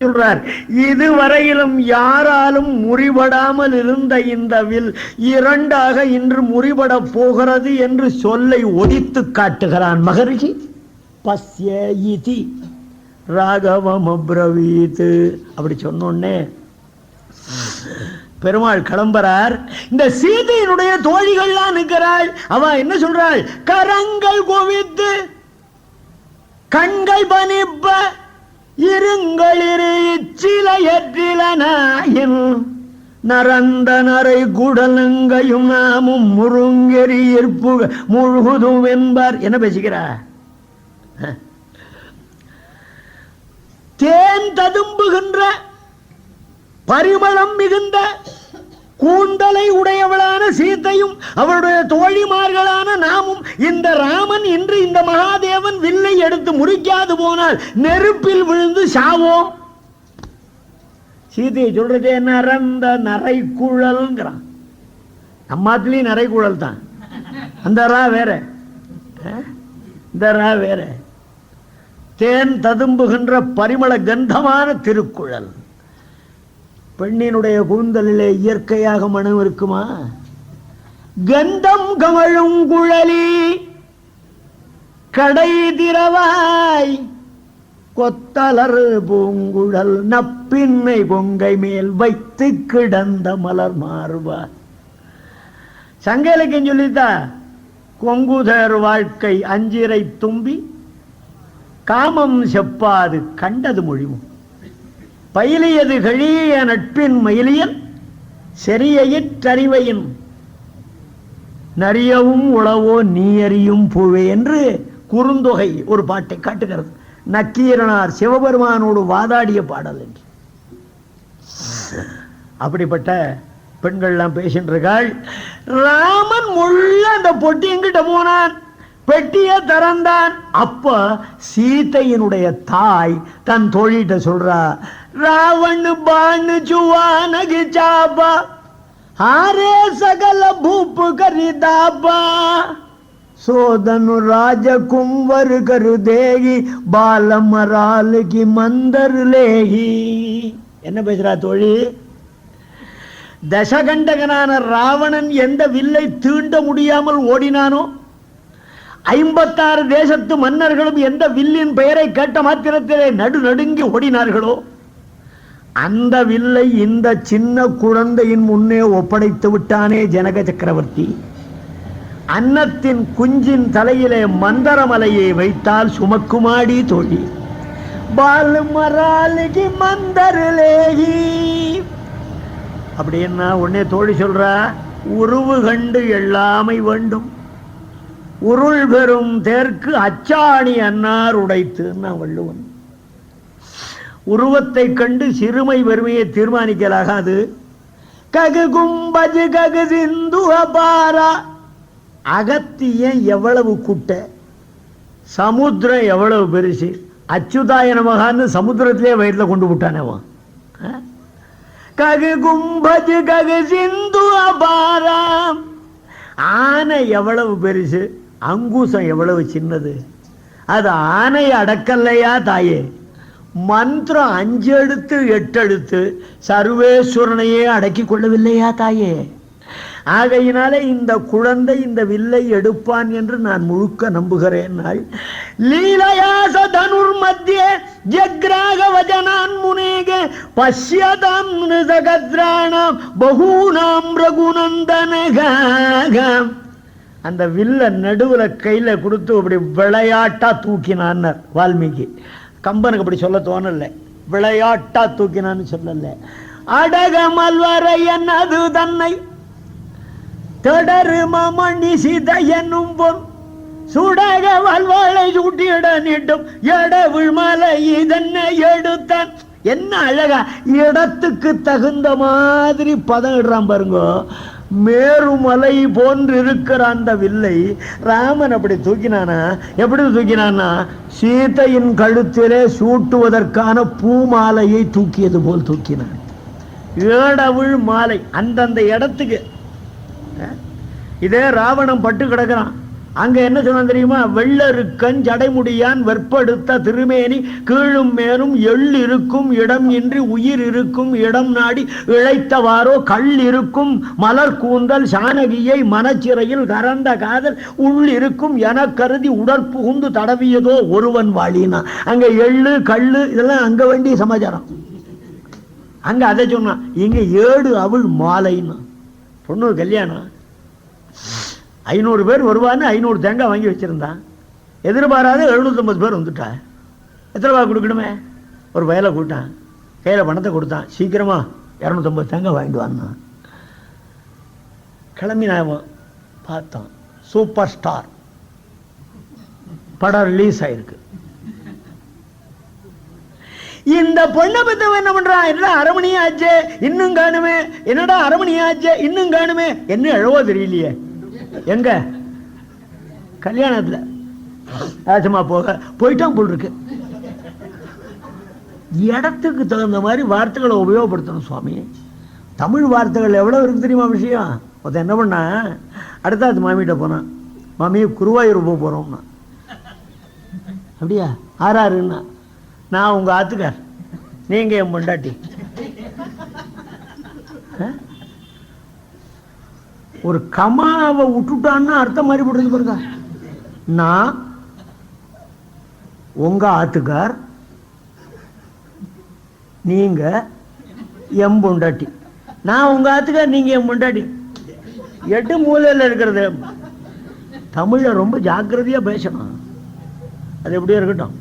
சொல்றார், இதுவரையிலும் யாராலும் முறிபடாமல் இருந்த இந்த வில் இரண்டாக இன்று முறிபட போகிறது என்று சொல்லை ஒடித்து காட்டுகிறான் மகரிஷி. பஸ்ய இதி ராகவம் அப்ரவீத். அப்படி சொன்னோன்னே பெருமாள் கிளம்புறார். இந்த சீதையினுடைய தோழிகள்லாம் நிற்கிறாள். அவ என்ன சொல்றாள்? கரங்கள் குவித்து கண்கள் பனிப்ப இருங்களிரு சிலையற்றிலனாயின் நரந்த நரை குடலுங்கையும் நாமும் முருங்கெறியிற்பு முழுதும் என்பார். என்ன பேசுகிறார்? தேன் ததும்புகின்ற பரிமளம் மிகுந்த கூந்தலை உடையவளான சீதையும் அவருடைய தோழிமார்களான நாமும் இந்த ராமன் இன்று இந்த மகாதேவன் வில்லை எடுத்து முறிக்காது போனால் நெருப்பில் விழுந்து சாவோம். சீதையை சொல்றதே நரந்த நரைக்குழல்ங்கிறான். நம்மாத்திலையும் நரைக்குழல் தான். அந்த ரா வேற, இந்த ரா வேற. தேன் ததும்புகின்ற பரிமள கந்தமான திருக்குழல். பெண்ணினுடைய கூந்தலிலே இயற்கையாக மனம் இருக்குமா? கந்தம் கமழும் குழலி கடை திரவாய் கொத்தலர் பூங்குழல் நப்பின்னை கொங்கை மேல் வைத்து கிடந்த மலர் மாறுவார். சங்க இலக்கியம் சொல்லித்தா, கொங்குதர் வாழ்க்கை அஞ்சிரை தும்பி காமம் செப்பாது கண்டது மொழிவும் பயிலியது கழிய நட்பின் மயிலியல் செறியறிவையின் நரியவும் உளவோ நீ அறியும் பூவே என்று குறுந்தொகை ஒரு பாட்டை காட்டுகிறது. நக்கீரனார் சிவபெருமானோடு வாதாடிய பாடல் என்று. அப்படிப்பட்ட பெண்கள்லாம் பேசின்றாள். ராமன் முள்ள அந்த பொட்டி எங்கிட்ட போனான், பெட்டிய திறந்தான். அப்ப சீதையினுடைய தாய் தன் தோழிட்ட சொல்றா, ராவண பாண ஜுவானகி சாபா ஹாரே சகல பூப் கரிதாபா சோதனு ராஜ கும்பர் கரு தேகி பாலமரால் கி மந்தர் லேகி. என்ன பேசுறா தோழி? தசகண்டகனான ராவணன் எந்த வில்லை தீண்ட முடியாமல் ஓடினானோ, 56 தேசத்து மன்னர்களும் எந்த வில்லின் பெயரை கேட்ட மாத்திரத்திலே நடுநடுங்கி ஓடினார்களோ, அந்த வில்லை இந்த சின்ன குழந்தையின் முன்னே ஒப்படைத்து விட்டானே ஜனக சக்கரவர்த்தி. அன்னத்தின் குஞ்சின் தலையிலே மந்தரமலையை வைத்தால் சுமக்குமாடி தோழி. பாலுமராலிகி மந்தரலேகி. அப்படின்னா உடனே தோழி சொல்றா, உருவு கண்டு எல்லாமை வேண்டும், உருள் பெறும் தேர்க்கு அச்சாணி அன்னார் உடைத்து. நான் வள்ளுவன். உருவத்தை கண்டு சிறுமை பெருமையை தீர்மானிக்கலாகாது. ககு கும்பஜு ககு சிந்து அபாரா. அகத்தியன் எவ்வளவு குட்டை, சமுத்திரம் எவ்வளவு பெருசு. அச்சுதாய நமகான்னு சமுத்திரத்திலே வயிற்றுல கொண்டு விட்டானவன். ககு கும்பஜு ககு சிந்து அபாரா. ஆனை எவ்வளவு பெருசு, அங்குசம் எவ்வளவு சின்னது. அது ஆனை அடக்கல்லையா தாயே? மந்திரம் 5 எழுத்து 8 எழுத்து சர்வேஸ்வரனையே அடக்கி கொள்ளவில்லையா தாயே? ஆகையினாலே இந்த குழந்தை இந்த வில்லை எடுப்பான் என்று நான் முழுக்க நம்புகிறேன். லீலயாச தனுர் மத்திய ஜக்ராக வஜனான் முனேக பஷ்யதாம் நிசகத்ராணாம் பகூனாம் ரகுநந்தனகாம். அந்த வில்ல நடுவுல கையில கொடுத்து அப்படி விளையாட்டா தூக்கினான் வால்மீகி. கம்பனுக்கு அப்படி சொல்ல தோணல, விளையாட்டா தூக்கினான்னு சொல்லல. அடகமல் வரையன் அது தன்னை தொடரு மணி சித என்னும் பொன் சுடக வல்வாளை சூட்டியிட நீட்டும் எடவுள் மலை இதனை எடுத்தான். என்ன அழகா இடத்துக்கு தகுந்த மாதிரி பதம் இடுறான் பாருங்க. மேருமலை போன்று இருக்கிற அந்த வில்லை ராமன் அப்படி தூக்கினானா? எப்படி தூக்கினானா? சீதையின் கழுத்திலே சூட்டுவதற்கான பூமாலையை தூக்கியது போல் தூக்கினான். ஏடவுள் மாலை அந்தந்த இடத்துக்கு. இதே ராவணன் பட்டு கிடக்கிறான், அங்க என்ன சொன்ன தெரியுமா? வெள்ளருக்கன் ஜடைமுடியான் வெற்படுத்த திருமேனி கீழும் மேலும் எள் இருக்கும் இடம் இன்றி உயிர் இருக்கும் இடம் நாடி இழைத்தவாரோ கல் இருக்கும் மலர் கூந்தல் சானகியை மனச்சிறையில் கரந்த காதல் உள் இருக்கும் என கருதி உடற்புகுந்து தடவியதோ ஒருவன் வாழினா. அங்க எள்ளு கல்லு இதெல்லாம் அங்க வேண்டிய சமாச்சாரம். அங்க அதை சொன்னா. இங்க ஏடு அவள் மாலைன்னா. பொண்ணு கல்யாணம் 500 பேர் வருவான்னு 500 தேங்காய் வாங்கி வச்சிருந்தான். எதிர்பாராத 750 பேர் வந்துட்டா. எத்தனை ரூபா கொடுக்கணுமே? ஒரு வயலை கூட்டான், கையில் பணத்தை கொடுத்தான். சீக்கிரமா 250 தேங்காய் வாங்கிட்டு வான்னா. கிளம்பினாவோ பார்த்தோம். சூப்பர் ஸ்டார் படம் ரிலீஸ் ஆயிருக்கு. இந்த பொண்ணை பத்தவன் என்ன பண்றான்? என்னடா அரமணி ஆச்சே இன்னும் காணுமே, என்னடா அரமணி ஆச்சே இன்னும் காணுமே, என்ன எழவோ தெரியலையே. எங்க கல்யாணத்துல ஆச்சமா போயிட்டான் போல் இருக்கு. இடத்துக்கு தகுந்த மாதிரி வார்த்தைகளை உபயோகப்படுத்தணும் சுவாமி. தமிழ் வார்த்தைகள் எவ்வளவு இருக்கு தெரியுமா விஷயம்? ஒருத்தன் என்ன பண்ணா, அடுத்தாது மாமிகிட்ட போனான். மாமி குருவாயூர் போக போறோம்னா. அப்படியா? ஆறாருன்னா நான் உங்க ஆத்துக்கார், நீங்க என் பொண்டாட்டி. ஒரு கமாவை விட்டுட்டான்னு அர்த்தம் மாதிரி போட்டு பாருங்க. நான் உங்க ஆத்துக்கார், நீங்க என் பொண்டாட்டி. நான் உங்க ஆத்துக்கார், நீங்க என் பொண்டாட்டி. 8 மூலையில் இருக்கிறது. தமிழ ரொம்ப ஜாக்கிரதையா பேசணும். அது எப்படியோ இருக்கட்டும்.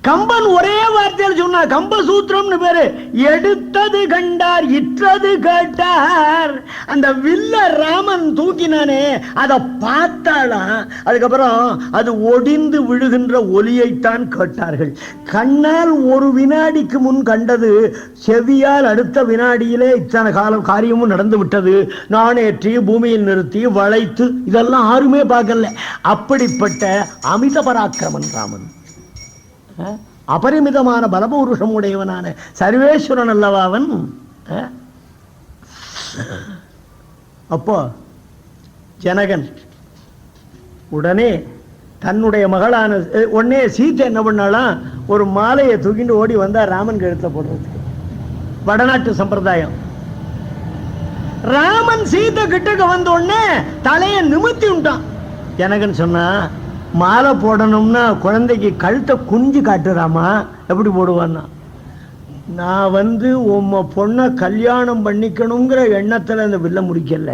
கம்பன் ஒரே வார்த்தையில் சொன்னா. கம்ப சூத்திரம்னு பேரு. எடுத்தது கண்டார் இற்றது கேட்டார். அந்த வில்ல ராமன் தூக்கினானே அதை பார்த்தாலாம். அதுக்கப்புறம் அது ஒடிந்து விழுகின்ற ஒலியைத்தான் கேட்டார்கள். கண்ணால் ஒரு வினாடிக்கு முன் கண்டது செவியால் அடுத்த வினாடியிலே இத்தனை காரியமும் நடந்து விட்டது. நானேற்றி பூமியில் நிறுத்தி வளைத்து இதெல்லாம் யாருமே பார்க்கல. அப்படிப்பட்ட அமித பராக்கிரமன் ராமன், அபரிமிதமான பலபூருஷம் உடையவனான சர்வேஸ்வரன் அல்லவா அவன். அப்போ ஜனகன் உடனே தன்னுடைய மகளான உடனே சீத்தை என்ன பண்ணாலாம், ஒரு மாலையை தூக்கிட்டு ஓடி வந்தா ராமன் கழுத்தை போடுறதுக்கு. வடநாட்டு சம்பிரதாயம். ராமன் சீத்தை கிட்டக்க வந்த உடனே தலையை நிமித்தி விட்டான். ஜனகன் சொன்னா, மாலை போடணும்னா குழந்தைக்கு கழுத்தை குஞ்சு காட்டுறாமா, எப்படி போடுவான்னா? நான் உம்ம பொண்ணை கல்யாணம் பண்ணிக்கணுங்கிற எண்ணத்துல இந்த வில்ல முடிக்கல.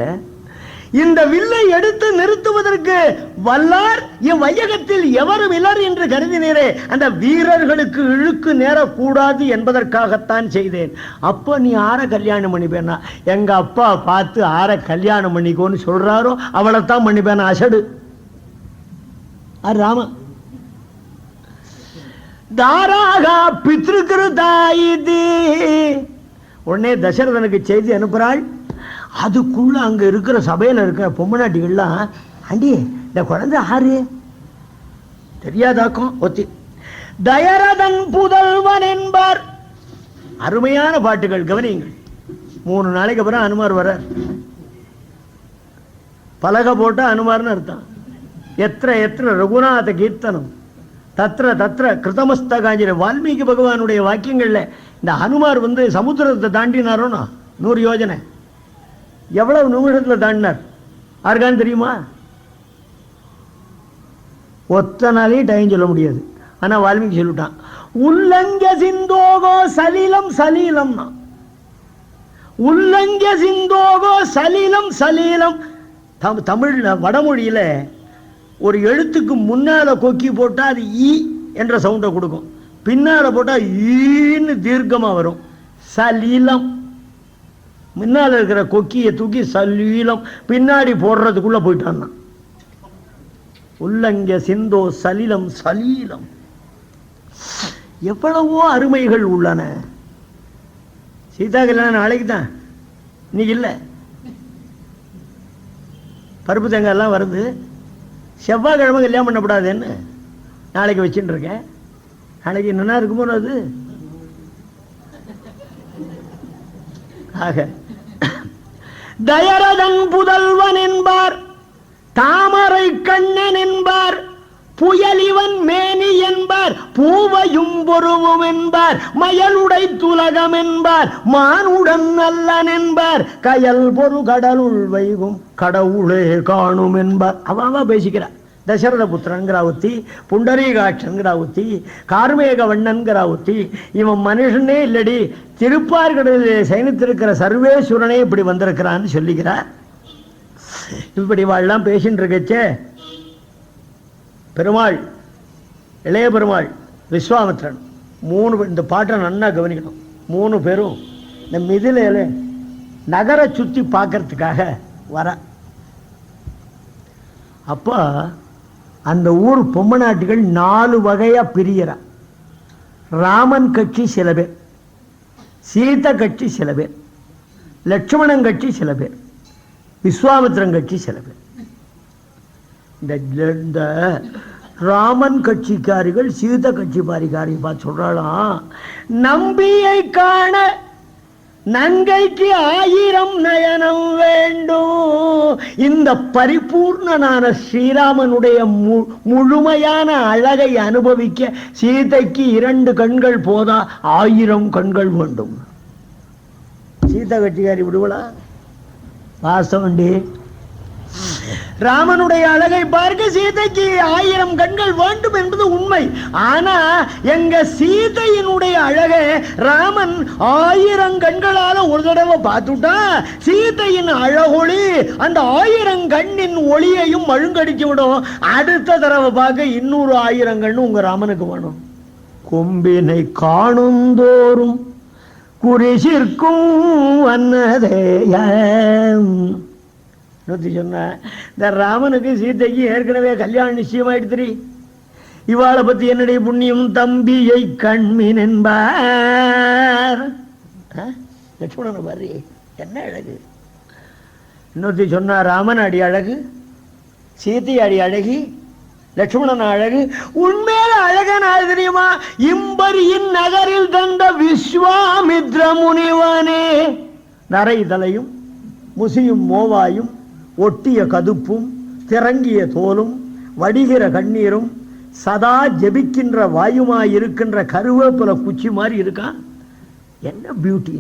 இந்த வில்லை எடுத்து நிறுத்துவதற்கு வல்லார் இவ்வையகத்தில் எவரும் இலர் என்று கருதினீரே, அந்த வீரர்களுக்கு இழுக்கு நேரக்கூடாது என்பதற்காகத்தான் செய்தேன். அப்ப நீ ஆற கல்யாணம் பண்ணிப்பேனா? எங்க அப்பா பார்த்து ஆற கல்யாணம் பண்ணிக்கோன்னு சொல்றாரோ அவளைத்தான் பண்ணிப்பேனா. அசடு ராம தாராகா பித்ருகிருதாயிதி. உடனே தசரதனுக்கு செய்தி அனுப்புறாள். அதுக்குள்ள அங்க இருக்கிற சபையில இருக்கிற பொம்மநாட்டிகள்லாம், ஆண்டி இந்த குழந்தை ஆறு தெரியாதாக்கும் ஒத்தி. தயரதன் புதல்வன் என்பார். அருமையான பாட்டுகள் கவனியுங்கள். 3 நாளைக்கு அப்புறம் அனுமார் வர. பலகை போட்டா அனுமார்னு அர்த்தம். எத்திர எத்திர ரகுநாத கீர்த்தனம் தத்திர தத்திர கிருதமஸ்தகாஞ்சிர. வால்மீகி பகவானுடைய வாக்கியங்கள்ல இந்த ஹனுமார் சமுத்திரத்தை தாண்டினாரோன்னா 100 யோஜனை. எவ்வளவு நிமிஷத்துல தாண்டினார் யாருக்கான்னு தெரியுமா? ஒத்த நாளையும் டைம் சொல்ல முடியாது. ஆனா வால்மீகி சொல்லிட்டான், உல்லங்க சிந்தோகோ சலீலம் சலீலம்னா. உல்லங்க சிந்தோகோ சலீலம் சலீலம். தமிழ்ல வடமொழியில ஒரு எழுத்துக்கு முன்னால கொக்கி போட்டா அது ஈ என்ற சவுண்டை கொடுக்கும், பின்னால போட்டா ஈன்னு தீர்க்கமா வரும். சலீலம். முன்னால இருக்கிற கொக்கியை தூக்கி சலீலம் பின்னாடி போடுறதுக்குள்ள போயிட்டான். உள்ளங்க சிந்தோ சலீலம் சலீலம். எவ்வளவோ அருமைகள் உள்ளன. சீதா கல்யாணம் நாளைக்கு தான், இன்னைக்கு இல்லை. பருப்பு தேங்காய் எல்லாம் வருது. செவ்வாய்க்கிழமை கல்யாணம் பண்ணக்கூடாதுன்னு நாளைக்கு வச்சுட்டு இருக்கேன். நாளைக்கு என்னன்னா இருக்குமோ அது. ஆக தயரதன் புதல்வன் என்பார். தான் புயலிவன் மேனி என்பார், பூவையும் பொருவும் என்பார், மயலுடை துலகம் என்பார், மானுடன் நல்லன் என்பார், கயல் பொரு கடலுள் வைகும் கடவுளே காணும் என்பார். அவ பேசிக்கிறார். தசரத புத்திரன்கிற ஒத்தி, புண்டரீகாட்சன்கிற ஒத்தி, கார்மேக வண்ணன்கிற ஒத்தி, இவன் மனுஷனே இல்லடி, திருப்பார்கடலிலே சயனித்திருக்கிற சர்வேஸ்வரனே இப்படி வந்திருக்கிறான்னு சொல்லிக்கிறார். இப்படி வாழலாம் பேசிட்டு இருக்கச்சே பெருமாள், இளைய பெருமாள், விஸ்வாமித்திரன் 3 இந்த பாட்டை நன்னா கவனிக்கணும். 3 பேரும் இந்த மிதிலையில நகரை சுற்றி பார்க்கறதுக்காக வர. அப்போ அந்த ஊர் பொம்மநாட்டிகள் 4 வகையா பிரியறா. ராமன் கட்சி சில பேர், சீத கட்சி சில பேர், லட்சுமணன் கட்சி சில பேர், விஸ்வாமித்திரன் கட்சி சில பேர். இந்த ராமன் கட்சிக்காரிகள் சீத கட்சி பாரிகாரி பார்த்து சொல்றாளாம், நம்பியை காண நங்கைக்கு 1000 நயனம் வேண்டும். இந்த பரிபூர்ணனான ஸ்ரீராமனுடைய முழுமையான அழகை அனுபவிக்க சீதைக்கு 2 கண்கள் போதா, 1000 கண்கள் வேண்டும். சீதா கட்சிக்காரி விடுவலா? வாசவண்டி, ராமனுடைய அழகை பார்க்க சீதைக்கு 1000 கண்கள் வேண்டும் என்பது உண்மை. ஆனா எங்க சீதையினுடைய அழகை ராமன் 1000 கண்களால ஒரு தடவை பார்த்துட்டா சீதையின் அழகொளி அந்த 1000 கண்ணின் ஒளியையும் மழுங்கடிச்சு விடும். அடுத்த தடவை பார்க்க இன்னொரு 1000 கண்ணு உங்க ராமனுக்கு வேணும். கொம்பினை காணுந்தோறும் குறிசிற்கும் வந்ததேய சொன்ன இந்த ராமனுக்கு சீதைக்கு ஏற்கனவே கல்யாணம் நிச்சயமாயிடுத்து. இவாளை பத்தி என்னுடைய புண்ணியம் தம்பியை கண்மீன் என்பார். லட்சுமணனை பாரு என்ன அழகு. இன்னொருத்தி சொன்னா ராமன் அடி அழகு, சீதை அடி அழகி, லட்சுமணன் அழகு. உண்மையில அழகன் ஆள் தெரியுமா? இம்பரியின் நகரில் தந்த விஸ்வாமித்ர முனிவனே. நரை தலையும் முசியும் மோவாயும் ஒட்டிய கதுப்பும் திறங்கிய தோலும் வடிகிற கண்ணீரும் சதா ஜெபிக்கின்ற வாயுமாய் இருக்கின்ற கருவேப்பில குச்சி மாதிரி இருக்கான். என்ன பியூட்டி!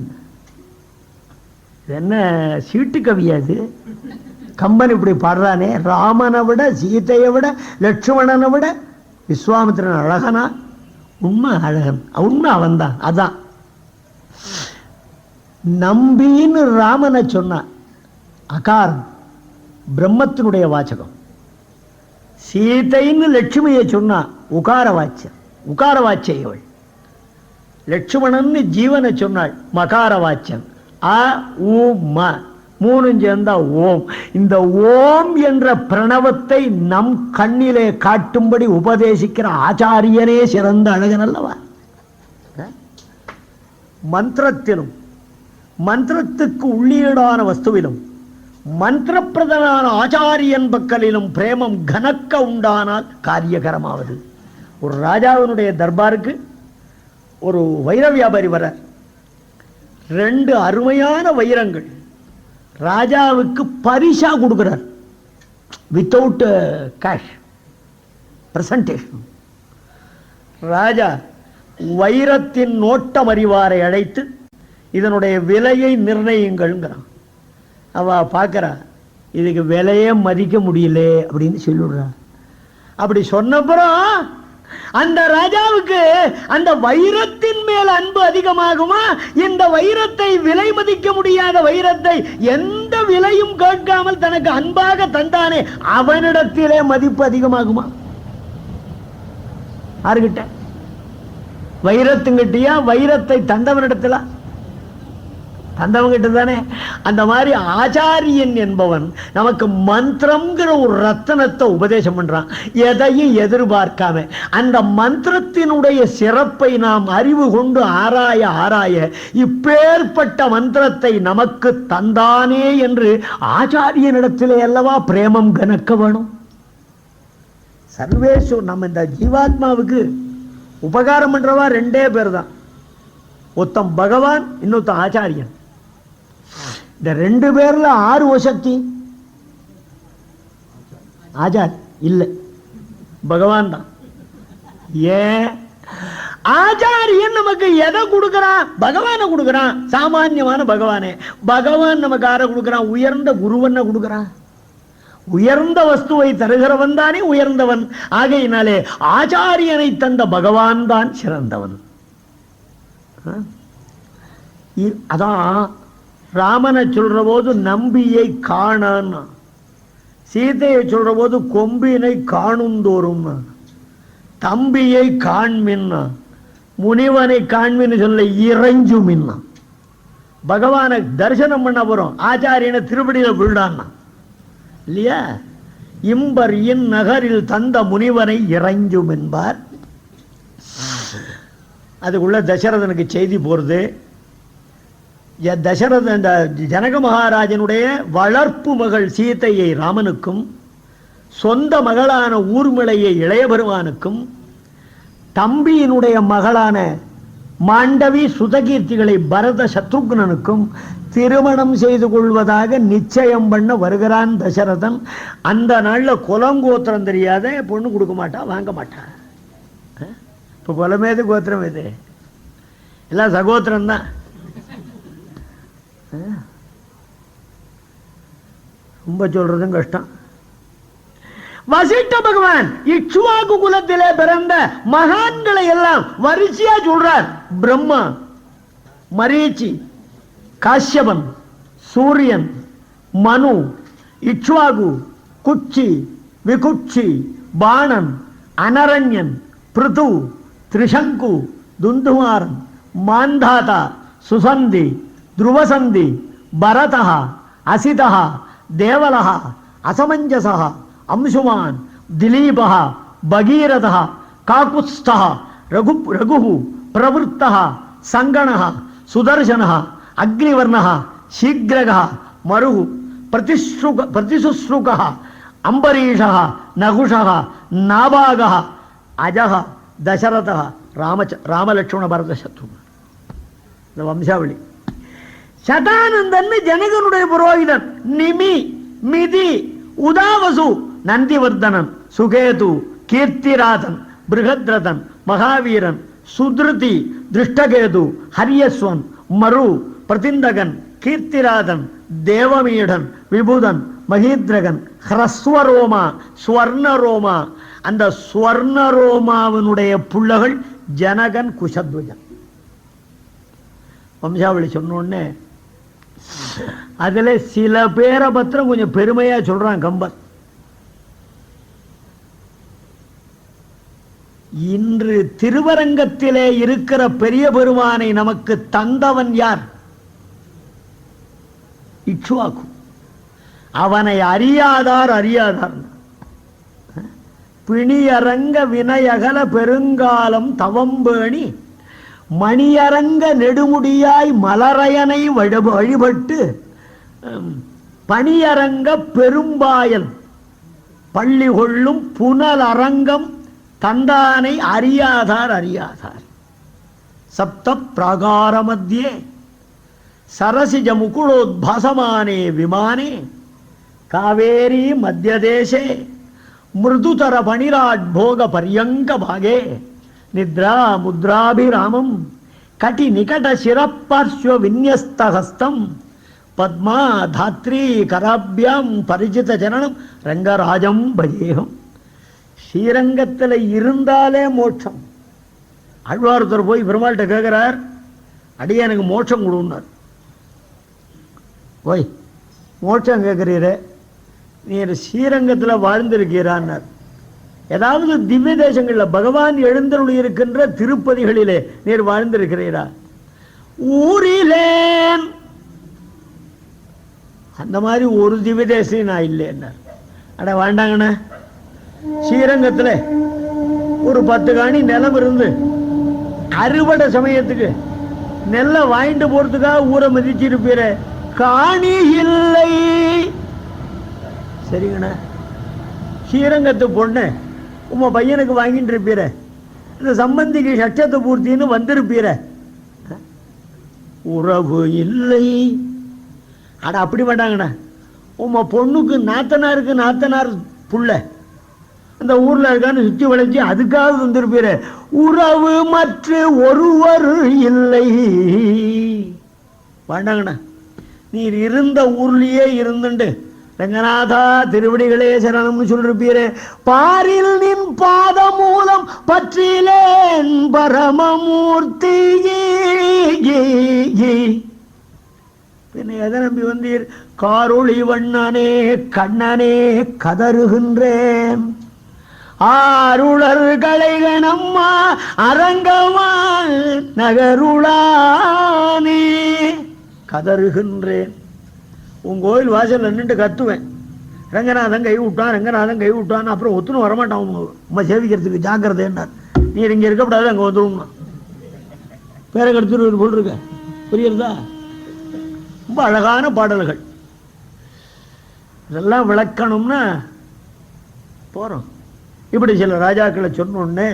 என்ன சீட்டு கவியாது? கம்பன் இப்படி பாடுறானே, ராமனை விட சீதையை விட லட்சுமணனை விட விஸ்வாமித்திரன் அழகனா? உண்மை அழகன், உண்மை அவன் தான். அதான் நம்பின்னு ராமனை சொன்னான். அகாரம் பிரம்மத்தினுடைய வாச்சகம். சீதைன்னு லட்சுமியை சொன்னா உகார வாச்சியம், உகார வாச்சிய இவள். லட்சுமணன் ஜீவனை சொன்னாள் மகார வாச்சியம். அ உ ம 3 சேர்ந்தா ஓம். இந்த ஓம் என்ற பிரணவத்தை நம் கண்ணிலே காட்டும்படி உபதேசிக்கிற ஆச்சாரியனே சிறந்த அழகன் அல்லவா? மந்திரத்திலும் மந்திரத்துக்கு உள்ளீடான வஸ்துவிலும் மந்திரப்பிரதனான ஆச்சாரியன் பக்கலிலும் பிரேமம் கனக்க உண்டானால் காரியகரமாவது. ஒரு ராஜாவினுடைய தர்பாருக்கு ஒரு வைர வியாபாரி வர 2 அருமையான வைரங்கள் ராஜாவுக்கு பரிசா கொடுக்கிறார். Without cash presentation. ராஜா வைரத்தின் நோட்டம் அறிவாரை அழைத்து இதனுடைய விலையை நிர்ணயிங்கள்ங்கிறான். அவ பார்க்கறா, இதுக்கு விலையே மதிக்க முடியல அப்படின்னு சொல்லிடுறா. அப்படி சொன்னப்புறம் அந்த ராஜாவுக்கு அந்த வைரத்தின் மேல் அன்பு அதிகமாகுமா? இந்த வைரத்தை விலை மதிக்க முடியாத வைரத்தை எந்த விலையும் கேட்காமல் தனக்கு அன்பாக தந்தானே அவனிடத்திலே மதிப்பு அதிகமாகுமா? யாருகிட்ட? வைரத்துங்கிட்டயா? வைரத்தை தந்தவனிடத்துல? தந்தவங்கிட்ட தானே. அந்த மாதிரி ஆச்சாரியன் என்பவன் நமக்கு மந்திரம்ங்கிற ஒரு ரத்தனத்தை உபதேசம் பண்றான், எதையும் எதிர்பார்க்காம. அந்த மந்திரத்தினுடைய சிறப்பை நாம் அறிவு கொண்டு ஆராய ஆராய இப்பேற்பட்ட மந்திரத்தை நமக்கு தந்தானே என்று ஆச்சாரியனிடத்திலே அல்லவா பிரேமம் கனக்க வேணும். சர்வேஸ்வர் நம்ம இந்த ஜீவாத்மாவுக்கு உபகாரம் பண்றவா 2 பேர் தான். ஒருத்தன் பகவான், இன்னொருத்தன் ஆச்சாரியன். இந்த 2 பேர்ல 6 வசக்தி ஆச்சார் இல்லை. பகவான் தான். ஏன் ஆச்சாரியன் நமக்கு எதை கொடுக்கிறான்? பகவானை கொடுக்கிறான். சாமான்யமான பகவானே. பகவான் நமக்கு யாரை கொடுக்கிறான்? உயர்ந்த குருவனை கொடுக்கிறான். உயர்ந்த வஸ்துவை தருகிறவன் தானே உயர்ந்தவன். ஆகையினாலே ஆச்சாரியனை தந்த பகவான் தான் சிறந்தவன். அதான் ராமனை சொல்ற போது நம்பியை காணான், சீதையை சொல்ற போது கொம்பினை காணுந்தோறும், தம்பியை காண்மின், முனிவனை காண்மின்னு சொல்ல இறைஞ்சுமின். பகவானை தரிசனம் பண்ண போறோம், ஆச்சாரியனை திருப்படியில விழுடான்னா இல்லையா? இம்பர் இன் நகரில் தந்த முனிவனை இறைஞ்சும் என்பார். அதுக்குள்ள தசரதனுக்கு செய்தி போறது. தசரதன் இந்த ஜனக மகாராஜனுடைய வளர்ப்பு மகள் சீதையை ராமனுக்கும், சொந்த மகளான ஊர்மிளையை இளைய பெருமானுக்கும், தம்பியினுடைய மகளான மாண்டவி சுதகீர்த்திகளை பரத சத்ருக்னனுக்கும் திருமணம் செய்து கொள்வதாக நிச்சயம் பண்ண வருகிறான் தசரதன். அந்த நாள்ல குலங்கோத்திரம் தெரியாத பொண்ணு கொடுக்க மாட்டா, வாங்க மாட்டா. இப்ப குலமேது கோத்திரம் இது, எல்லாம் சகோத்திரம் தான். ரொம்ப சொல்றதும் கஷ்டம். வசிஷ்ட பகவான் இக்ஷ்வாகு குலத்திலே பிறந்த மகான்களை எல்லாம் வரிசையா சொல்றார். பிரம்மா, மரீச்சி, காஷ்யபன், சூரியன், மனு, இக்ஷ்வாகு, குச்சி, விகுட்சி, பாணன், அனரண்யன், பிருது, திரிசங்கு, துந்துமாரன், மாந்தாதா, சுசந்தி, துருவசந்தி, பரதः, அசிதः, தேவலः, அசமஞ்சசः, அம்சுமான், திலீபः, பகீரதः, காகுத்ஸ்தः, ரகுः, பிரவృத்தः, சங்கணः, சுதர்சனः, அக்னிவர்ணः, சீக்ரகः, மருः, பிரதிசுஸ்ருகः, அம்பரீஷः, நகுஷः, நாபாகः, அஜः, தசரதः, ராமலட்சுமண பரத சத்ருக்ன. இந்த வம்சாவளி. சதானந்தன் ஜனகனுடைய புரோகிதன். நிமி, மிதி, உதாவசு, நந்திவர்தனன், சுகேது, கீர்த்திராதன், பிருகத்ரதன், மகாவீரன், சுத்ருதி, திருஷ்டகேது, ஹரியஸ்வன், மரு, பிரதிந்தகன், கீர்த்திராதன், தேவமீடன், விபுதன், மகீத்ரகன், ஹ்ரஸ்வரோமா, ஸ்வர்ணரோமா. அந்த ஸ்வர்ணரோமாவினுடைய புள்ளகள் ஜனகன், குஷத்வஜன். வம்சாவளி சொன்னோடனே அதுல சில பேரை பத்திரம் கொஞ்சம் பெருமையா சொல்றான் கம்பன். இன்று திருவரங்கத்திலே இருக்கிற பெரிய பெருமானை நமக்கு தந்தவன் யார்? இக்ஷ்வாகு. அவனை அறியாதார் அறியாதார். பிணியரங்க வினையகல பெருங்காலம் தவம்பேணி மணியரங்க நெடுமுடியாய் மலரையனை வழிபட்டு பணியரங்க பெரும்பாயல் பள்ளி கொள்ளும் புனல் அரங்கம் தந்தானை அறியாதார் அறியாதார். சப்த பிராகார மத்தியே சரசிஜ முகுளோத்பாசமானே விமானே காவேரி மத்தியதேசே மிருதுதர பணிராட் போக பர்யங்க பாகே நித்ரா முத்ராபிராமம் கட்டி நிகட சிரப்பார்ஸ்வ விநியஸ்தஹஸ்தம் பத்மா தாத்ரி கராபியாம் பரிஜித ஜனனம் ரங்கராஜம் பஜேகம். ஸ்ரீரங்கத்தில் இருந்தாலே மோட்சம். ஆழ்வார்த்தர் போய் பெருமாள்கிட்ட கேட்கிறார், அடியே எனக்கு மோட்சம் கொடுன்னார். ஓய் மோட்சம் கேட்கிறீர, நீர் ஸ்ரீரங்கத்தில் வாழ்ந்திருக்கிறான்னார். ஏதாவது திவ்ய தேசங்களில் பகவான் எழுந்தருளி இருக்கின்ற திருப்பதிகளிலே நீர் வாழ்ந்திருக்கிறீரா? ஊரிலேன். அந்த மாதிரி ஒரு திவ்ய தேசம் நான் இல்லைன்னா அட வேண்டாங்கண்ணா. ஸ்ரீரங்கத்தில் ஒரு 10 காணி நிலம் இருந்து அறுவடை சமயத்துக்கு நெல்லை வாங்கிட்டு போறதுக்காக ஊரை மதிச்சிருப்பீர, காணி இல்லை. சரிங்கண்ணா, ஸ்ரீரங்கத்து பொண்ணு உங்க பையனுக்கு வாங்கிட்டு இருப்பீர, இந்த சம்பந்திக்கு சட்சத்தை பூர்த்தின்னு வந்திருப்பீர, உறவு இல்லை. அட அப்படி மாட்டாங்கண்ணா. உங்க பொண்ணுக்கு நாத்தனாருக்கு நாத்தனார் புள்ள, அந்த ஊர்ல இருக்கான்னு சுத்தி வளைச்சு அதுக்காக வந்திருப்பீர. உறவு மற்ற ஒருவர் இல்லை. வேண்டாங்கண்ணா, நீர் இருந்த ஊர்லயே இருந்துண்டு ரங்கநாதா திருவடிகளே சரணம்னு சொல்லிருப்பீரே. பாரில் நின் பாத மூலம் பற்றிலேன் பரமமூர்த்தி. பின்ன எதை நம்பி வந்தீர்? காரொளி வண்ணனே கண்ணனே கதறுகின்றேன். ஆருளர் களைகணம்மா அரங்கமா நகருளானே கதறுகின்றேன். உன் கோயில் வாசல் நின்று கத்துவேன், ரங்கநாதன் கை விட்டான், ரங்கநாதன் கை விட்டான். அப்புறம் ஒத்துணும் வரமாட்டான் உண்மை சேவிக்கிறதுக்கு, ஜாக்கிரதைன்னார். நீர் இங்கே இருக்கக்கூடாது, அங்கே வந்துடும்னா பேரை கெடுத்துட்டு போல் இருக்க. புரியுறதா? ரொம்ப அழகான பாடல்கள். இதெல்லாம் விளக்கணும்னா போகிறோம். இப்படி சில ராஜாக்களை சொன்னோடனே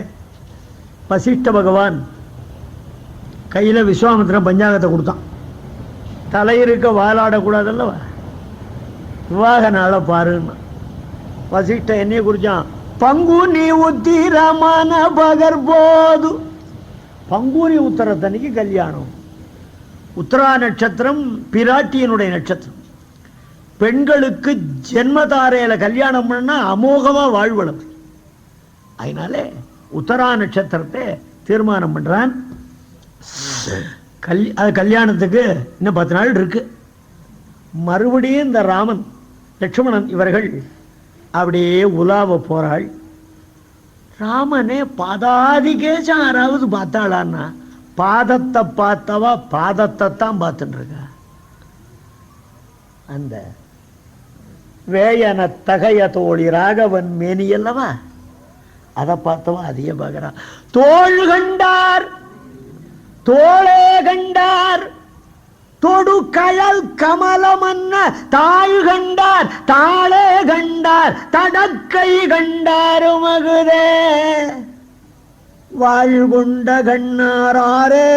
வசிஷ்ட பகவான் கையில் விஸ்வாமித்திரன் பஞ்சாங்கத்தை கொடுத்தான். தலையிருக்க வாலாடக்கூடாதல்லவா, விவாக நாளை பாருன்னு. வசிஷ்ட என்னைய குறிச்சான். பங்குனி உத்திரமான பகர் போது. பங்குனி உத்தரத்தன்னைக்கு கல்யாணம். உத்தரா நட்சத்திரம் பிராட்டியனுடைய நட்சத்திரம். பெண்களுக்கு ஜென்மதாரையில கல்யாணம் பண்ணா அமோகமா வாழ்வளம். அதனாலே உத்தரா நட்சத்திரத்தை தீர்மானம் பண்றான். அது கல்யாணத்துக்கு இன்னும் 10 நாள் இருக்கு. மறுபடியும் இந்த ராமன் லட்சுமணன் இவர்கள் அப்படியே உலாவ போறாள். ராமனே பாதாதிகேசம் யாராவது பார்த்தாளான்னா, பாதத்தை பார்த்தவா பாதத்தை தான் பார்த்துட்டு இருக்கா. அந்த வேயன தகைய தோழி ராகவன் மேனி அல்லவா, அதை பார்த்தவா அதையே பார்க்கிறா. தோள் கண்டார் தோளே கண்டார் தொடு கழல் கமலமன்ன தாழ் கண்டார் தாளே கண்டார் தடக்கை கண்டாரு மகுதே. வாழ்கொண்ட கண்ணாரே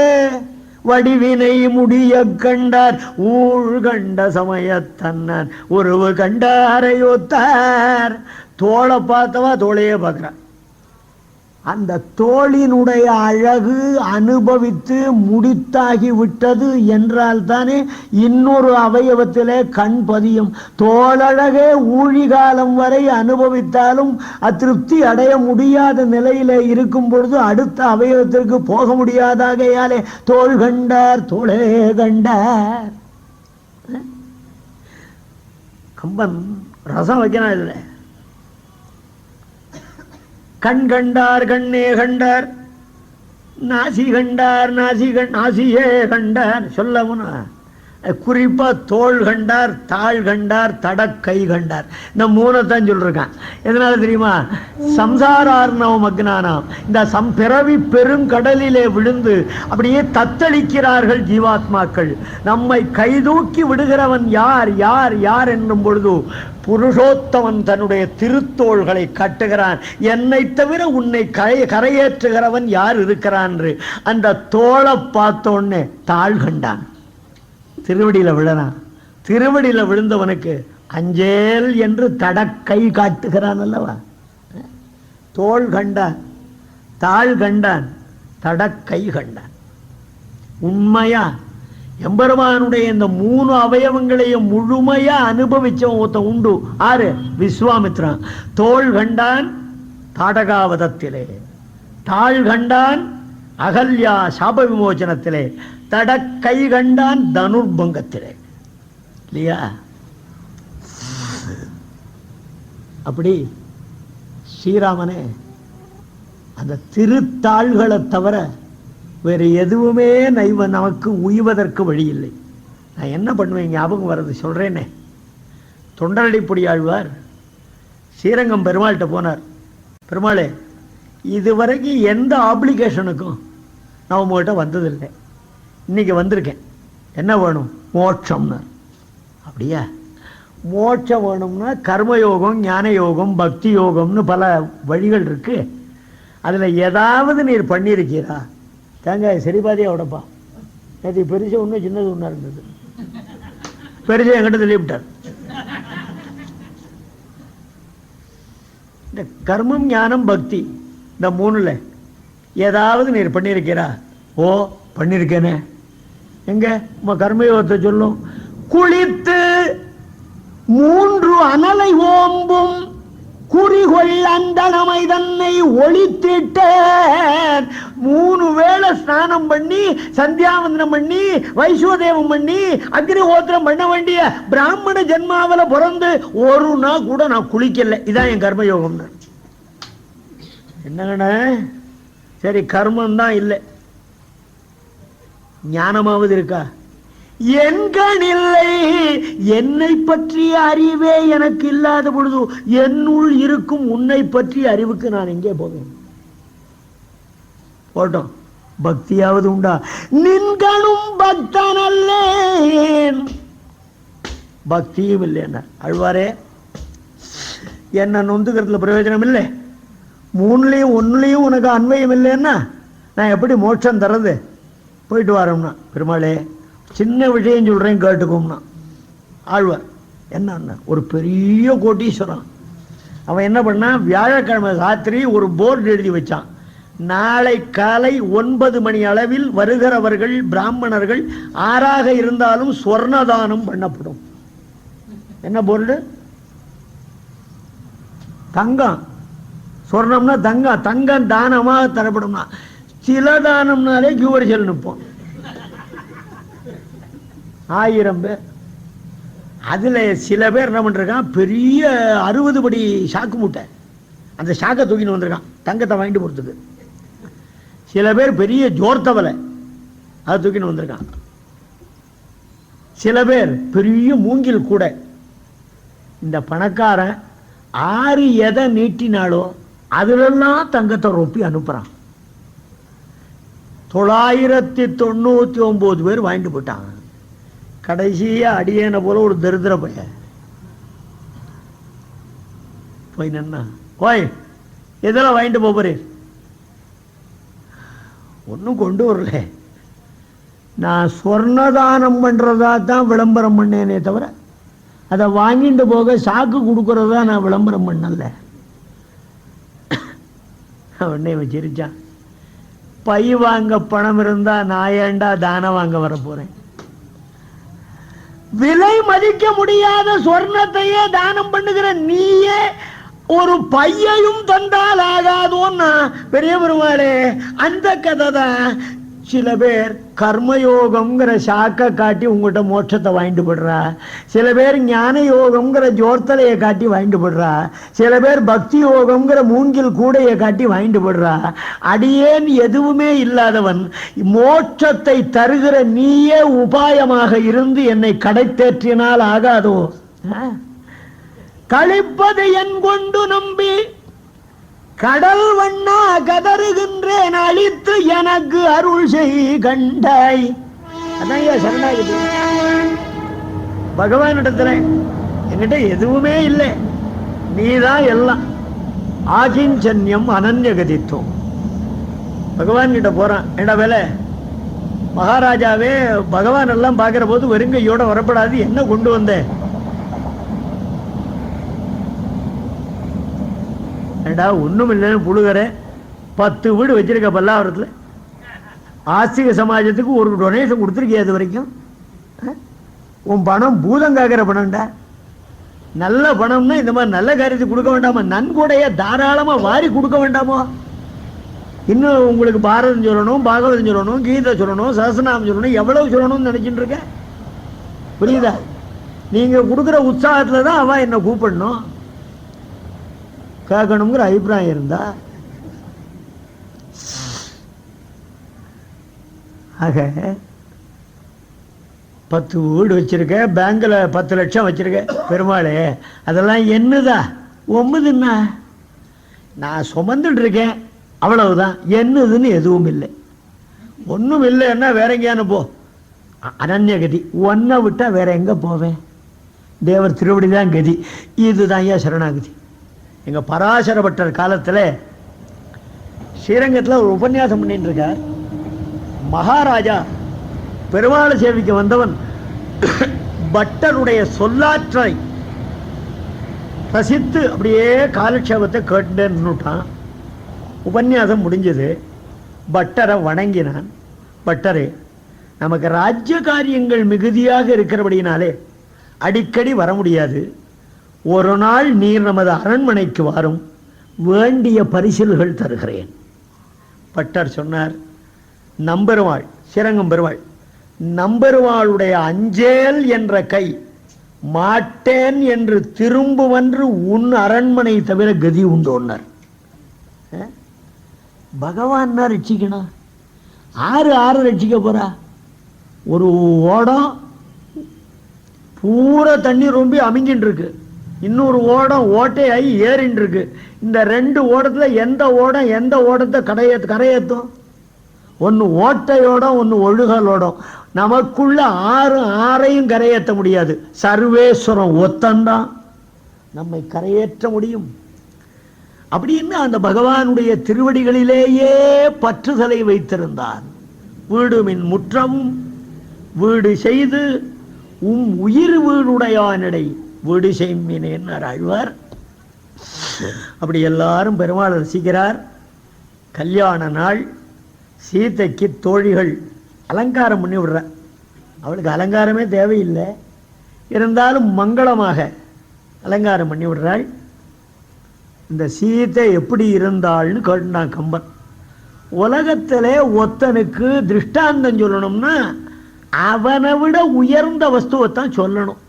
வடிவினை முடிய கண்டார் ஊழ் கண்ட சமயத்தன்னான் உறவு கண்டாரையொத்தார். தோளை பார்த்தவா தோளையே பார்க்கிறார். அந்த தோளினுடைய அழகு அனுபவித்து முடித்தாகி விட்டது என்றால் தானே இன்னொரு அவயவத்திலே கண் பதியும். தோளழகே ஊழிகாலம் வரை அனுபவித்தாலும் அதிருப்தி அடைய முடியாத நிலையிலே இருக்கும் பொழுது அடுத்த அவயவத்திற்கு போக முடியாதாகையாலே தோள் கண்டார் தோளே கண்டார். கம்பன் ரசம் வைக்கணும் இல்லை. கண் கண்டார் கண்ணே கண்டார், நாசி கண்டார் நாசியே கண்டார். சொல்லமுன்னா குறிப்பா தோள் கண்டார் தாள் கண்டார் தடக்கை கண்டார். இந்த 3 சொல்லிருக்கான். எதனால தெரியுமா? சம்சாரார்ணவம் அக்னானாம், இந்த பிறவி பெருங்கடலிலே விழுந்து அப்படியே தத்தளிக்கிறார்கள் ஜீவாத்மாக்கள். நம்மை கைதூக்கி விடுகிறவன் யார் யார் யார் என்னும் பொழுது புருஷோத்தமன் தன்னுடைய திருத்தோள்களை கட்டுகிறான். என்னை தவிர உன்னை கரையேற்றுகிறவன் யார் இருக்கிறான்? அந்த தோளை பார்த்தோன்னே தாழ் கண்டான், திருவடியில விழனான். திருவடியில விழுந்தவனுக்கு அஞ்சேல் என்று தடக்கை காட்டுகிறான் அல்லவா. தோள் கண்டான் தாழ் கண்டான் தடக்கை கண்டான். உண்மையா எம்பெருமானுடைய இந்த 3 அவயவங்களையும் முழுமையா அனுபவிச்சவன் ஒருத்தன் உண்டு. ஆறு? விஸ்வாமித்ரன். தோள் கண்டான் தாடகாவதத்திலே, தாழ் கண்டான் அகல்யா சாப விமோச்சனத்திலே, தடக்கை கண்டான் தனுர்பங்கத்திலே. இல்லையா? அப்படி ஸ்ரீராமனே அந்த திருத்தாள்களை தவிர வேறு எதுவுமே நமக்கு உய்வதற்கு வழி இல்லை. நான் என்ன பண்ணுவேன் ஞாபகம் வர்றது சொல்றேனே. தொண்டரடிப்பொடி ஆழ்வார் ஸ்ரீரங்கம் பெருமாள்கிட்ட போனார். பெருமாளே, இதுவரைக்கும் எந்த ஆப்ளிகேஷனுக்கும் நான் உங்கள்கிட்ட வந்ததில்லை, இன்னைக்கு வந்திருக்கேன், என்ன வேணும்? மோட்சம்னா. அப்படியா? மோட்சம் வேணும்னா கர்மயோகம் ஞான யோகம் பக்தி யோகம்னு பல வழிகள் இருக்கு. அதுல ஏதாவது நீர் பண்ணியிருக்கீரா? தேங்காய் சரிபாதியா உடப்பா. நேற்று பெருசு ஒன்று சின்னது ஒன்றா இருந்தது. பெருசை என்கிட்ட சொல்லிவிட்டார். இந்த கர்மம் ஞானம் பக்தி இந்த மூணுல ஏதாவது நீர் பண்ணியிருக்கிறா? ஓ பண்ணியிருக்கேனே. எங்க உங்க கர்மயோகத்தை சொல்லும். குளித்து 3 அனலை ஓம்பும் குறிகொள் அந்தனமை தன்னை ஒளித்திட்ட 3 வேளை ஸ்நானம் பண்ணி சந்தியாவந்தனம் பண்ணி வைஸ்வதேவம் பண்ணி அக்னிஹோத்திரம் பண்ண வேண்டிய பிராமண ஜென்மாவில பிறந்து ஒரு நாள் கூட நான் குளிக்கல. இதான் என் கர்மயோகம். என்னங்கண்ண, சரி கர்மம் தான் இல்லை, ஞானமாவது இருக்கா? என்கணில்லை என்னை பற்றிய அறிவே எனக்கு இல்லாத பொழுது என்னுள் இருக்கும் உன்னை பற்றிய அறிவுக்கு நான் எங்கே போவேன்? போட்டோம். பக்தியாவது உண்டா? நின்கணும் பக்தன் அல்லேன், பக்தியும் இல்லை. என்ன அழ்வாரே, என்ன நொந்துக்கிறதுல பிரயோஜனம் இல்லை, 3லையும் 1லையும் உனக்கு அன்வயம் இல்லைன்னா நான் எப்படி மோட்சம் தர்றது? போயிட்டு வரோம்னா பெருமாளே சின்ன விஷயம் சொல்றேன் கேட்டுக்கோம்னா. ஆழ்வார் என்ன, ஒரு பெரிய கோட்டீஸ்வரன். அவன் என்ன பண்ணா, வியாழக்கிழமை ராத்திரி ஒரு போர்டு எழுதி வச்சான். நாளை காலை 9 மணி அளவில் வருகிறவர்கள் பிராமணர்கள் ஆறாக இருந்தாலும் ஸ்வர்ணதானம் பண்ணப்படும். என்ன போர்டு? தங்கம். சொர்ணம்னா தங்கம், தங்கம் தானமாக தரப்படும்னா. சில தானம்னாலே கியூவரிசல் நிற்போம் 1000 பேர். அதுல சில பேர் என்ன பண்றான், பெரிய 60 படி சாக்கு மூட்டை, அந்த சாக்கை தூக்கின்னு வந்திருக்கான் தங்கத்தை வாங்கிட்டு போறதுக்கு. சில பேர் பெரிய ஜோர்த்தவலை அதை தூக்கின்னு வந்திருக்கான். சில பேர் பெரிய மூங்கில் கூட. இந்த பணக்காரன் 6 எதை நீட்டினாலோ அதுலெல்லாம் தங்கத்தை ரொப்பி அனுப்புறான். 999 பேர் வாங்கிட்டு போயிட்டாங்க. கடைசியா அடியேன போல ஒரு தரித்திர பையன் போய் நின்னா, ஓய் எதெல்லாம் வாங்கிட்டு போறேன்? ஒன்னும் கொண்டு வரல, நான் சொர்ணதானம் பண்றதா தான் விளம்பரம் பண்ணேனே தவிர அதை வாங்கிட்டு போக சாக்கு கொடுக்கறதா நான் விளம்பரம் பண்ணல. உடனே வச்சிருச்சான், பை வாங்க பணம் இருந்தா நான் ஏண்டா தானம் வாங்க வர போறேன்? விலை மதிக்க முடியாத சொர்ணத்தையே தானம் பண்ணுகிற நீயே ஒரு பையையும் தந்தால் ஆகாதோன்னா பெரிய பெருமாளே, அந்த கதை தான். சில பேர் கர்மயோகம்ங்கிற சாக்கை காட்டி உங்கள்கிட்ட மோட்சத்தை வாங்கிட்டு போடுறா. சில பேர் ஞான யோகம்ங்கிற ஜோர்த்தலையை காட்டி வாங்கிட்டு போடுறா. சில பேர் பக்தி யோகம்ங்கிற மூங்கில் கூடையை காட்டி வாங்கிட்டு போடுறா. அடியேன் எதுவுமே இல்லாதவன், மோட்சத்தை தருகிற நீயே உபாயமாக இருந்து என்னை கடை தேற்றினால் ஆகாதோ? கழிப்பது என் கொண்டு நம்பி கடல் வண்ணா கதறுகின்றேன், அழித்து எனக்கு அருள் செய் கண்டாய். அதான் சரணாகதி. பகவான் இடத்துல என்கிட்ட எதுவுமே இல்லை, நீதான் எல்லாம். ஆகிஞ்சன்யம் அனன்யகதித்துவம். பகவான் கிட்ட போறான், என்ன வேலை? மகாராஜாவே, பகவான் எல்லாம் பார்க்கிற போது வெறுங்கையோட வரப்படாது, என்ன கொண்டு வந்த? ஏண்டா ஒண்ணும் இல்லைன்னு புழுகிற, 10 வீடு வச்சிருக்க பல்லாவரத்தில், ஆஸ்திக சமாஜத்துக்கு ஒரு டொனேஷன் கொடுத்துருக்கிய அது வரைக்கும்? உன் பணம் பூதம் காக்கிற பணம்டா. நல்ல பணம்னா இந்த மாதிரி நல்ல காரியத்துக்கு கொடுக்க வேண்டாமா? நன்கொடைய தாராளமா வாரி கொடுக்க வேண்டாமோ? இன்னும் உங்களுக்கு பாரதம் சொல்லணும், பாகவதம் சொல்லணும், கீதை சொல்லணும், சஹஸ்ரநாமம் சொல்லணும், எவ்வளவு சொல்லணும்னு நினைச்சுட்டு இருக்க? புரியுதா? நீங்க கொடுக்குற உற்சாகத்துல தான் அவன் என்ன கூப்பிடணும், கேட்கணுங்கிற அபிப்பிராயம் இருந்தா. ஆக 10 வீடு வச்சிருக்க, பேங்க்ல 10 லட்சம் வச்சிருக்க, பெருமாளே அதெல்லாம் என்னதா? ஒம்புதுன்னா நான் சுமந்துட்டு இருக்கேன், அவ்வளவுதான். என்னதுன்னு எதுவும் இல்லை. ஒன்றும் இல்லைன்னா வேற எங்கேயானு போ. அனன்யகதி. ஒன்றை விட்டா வேற எங்க போவேன்? தேவர் திருவடிதான் கதி. இதுதான் ஏன் சரணாகதி. எங்க பராசர பட்டர் காலத்துல ஸ்ரீரங்கத்தில் ஒரு உபன்யாசம் பண்ணிட்டு இருக்கார். மகாராஜா பெருமாளை சேவிக்க வந்தவன் பட்டருடைய சொல்லாற்றை ரசித்து அப்படியே காலட்சேபத்தை கேட்டு நின்னுட்டான். உபன்யாசம் முடிஞ்சது. பட்டரை வணங்கினான். பட்டரே, நமக்கு ராஜ்ய காரியங்கள் மிகுதியாக இருக்கிறபடினாலே அடிக்கடி வர முடியாது. ஒரு நாள் நீர் நமது அரண்மனைக்கு வாரும், வேண்டிய பரிசில்கள் தருகிறேன். பட்டர் சொன்னார், நம்பெருமாள், ஸ்ரீரங்கம் பெருமாள், நம்பெருமாளுடைய அஞ்சேல் என்ற கை மாட்டேன் என்று திரும்புவன்று உன் அரண்மனை தவிர கதி உண்டோன்னார். பகவான் தான் ரட்சிக்கணும். ஆறு ரட்சிக்க போறா? ஒரு ஓடம் பூரா தண்ணி ரொம்ப அமைஞ்சின்னு இருக்கு, இன்னொரு ஓடம் ஓட்டையாகி ஏறின்னு இருக்கு. இந்த ரெண்டு ஓடத்துல எந்த ஓடம் எந்த ஓடத்தை கரையேற்றும்? ஒன்று ஓட்டையோடம், ஒன்று ஒழுகலோடம். நமக்குள்ள ஆறையும் கரையேற்ற முடியாது. சர்வேஸ்வரம் ஒத்தந்தான் நம்மை கரையேற்ற முடியும். அப்படின்னு அந்த பகவானுடைய திருவடிகளிலேயே பற்றுதலை வைத்திருந்தான். வீடுமின் முற்றமும் வீடு செய்து உயிர் வீடுடையானிடை வீடு செய்மினேன் ஆழ்வார். அப்படி எல்லாரும் பெருமாள் ரசிக்கிறார். கல்யாண நாள். சீதைக்கு தோழிகள் அலங்காரம் பண்ணி விடுற. அவளுக்கு அலங்காரமே தேவையில்லை, இருந்தாலும் மங்களமாக அலங்காரம் பண்ணி விடுறாள். இந்த சீதை எப்படி இருந்தாள்னு கேட்டான் கம்பன். உலகத்திலே ஒத்தனுக்கு திருஷ்டாந்தம் சொல்லணும்னா அவனை விட உயர்ந்த வஸ்துவைத்தான் சொல்லணும்.